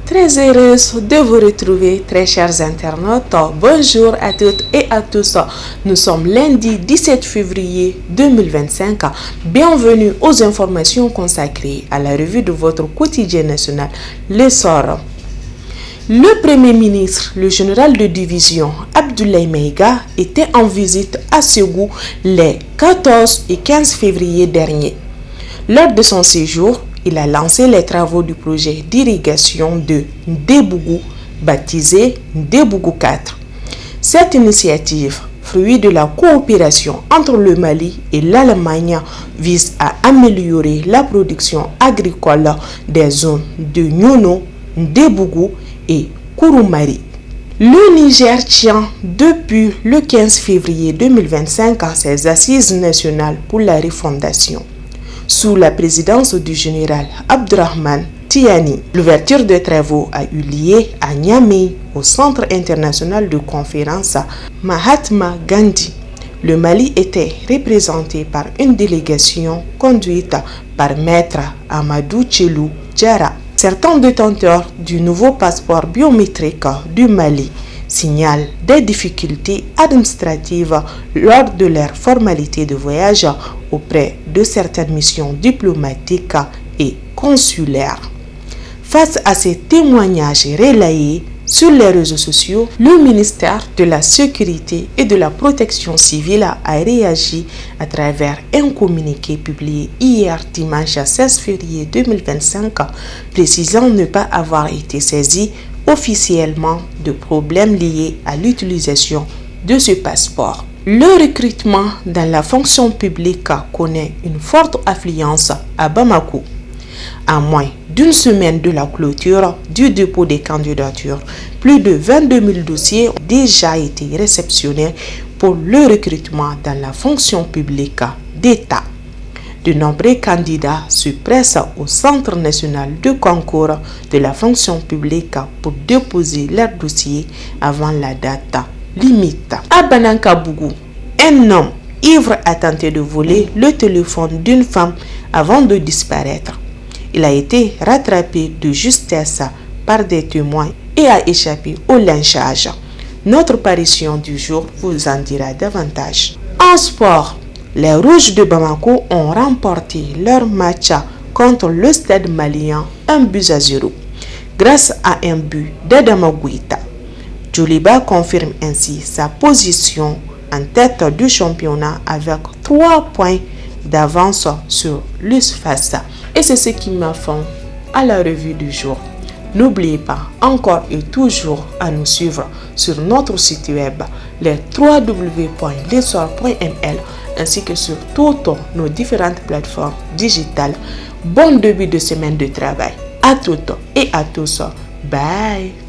Très heureuse de vous retrouver, très chers internautes. Bonjour à toutes et à tous. Nous sommes lundi 17 février 2025. Bienvenue aux informations consacrées à la revue de votre quotidien national, l'Essor. Le Premier ministre, le général de division Abdoulaye Maïga, était en visite à Ségou les 14 et 15 février dernier. Lors de son séjour, il a lancé les travaux du projet d'irrigation de Ndébougou, baptisé Ndébougou 4. Cette initiative, fruit de la coopération entre le Mali et l'Allemagne, vise à améliorer la production agricole des zones de Nyono, Ndébougou et Kouroumari. Le Niger tient depuis le 15 février 2025 ses assises nationales pour la refondation. Sous la présidence du général Abdourahmane Tiani, l'ouverture des travaux a eu lieu à Niamey, au Centre international de conférence Mahatma Gandhi. Le Mali était représenté par une délégation conduite par Maître Amadou Tchelou Diarra. Certains détenteurs du nouveau passeport biométrique du Mali signalent des difficultés administratives lors de leurs formalités de voyage auprès de certaines missions diplomatiques et consulaires. Face à ces témoignages relayés sur les réseaux sociaux, le ministère de la Sécurité et de la Protection civile a réagi à travers un communiqué publié hier dimanche 16 février 2025, précisant ne pas avoir été saisi officiellement de problèmes liés à l'utilisation de ce passeport. Le recrutement dans la fonction publique connaît une forte affluence à Bamako. À moins d'une semaine de la clôture du dépôt des candidatures, plus de 22 000 dossiers ont déjà été réceptionnés pour le recrutement dans la fonction publique d'État. De nombreux candidats se pressent au Centre national de concours de la fonction publique pour déposer leur dossier avant la date limite. À Banankabougou, un homme ivre a tenté de voler le téléphone d'une femme avant de disparaître. Il a été rattrapé de justesse par des témoins et a échappé au lynchage. Notre parution du jour vous en dira davantage. En sport, les Rouges de Bamako ont remporté leur match contre le Stade malien 1-0 grâce à un but d'Adama Guita. Djoliba confirme ainsi sa position en tête du championnat avec 3 points d'avance sur l'USFASA. Et c'est ce qui m'a fait à la revue du jour. N'oubliez pas encore et toujours à nous suivre sur notre site web les www.lessor.ml ainsi que sur toutes nos différentes plateformes digitales. Bon début de semaine de travail à toutes et à tous. Bye.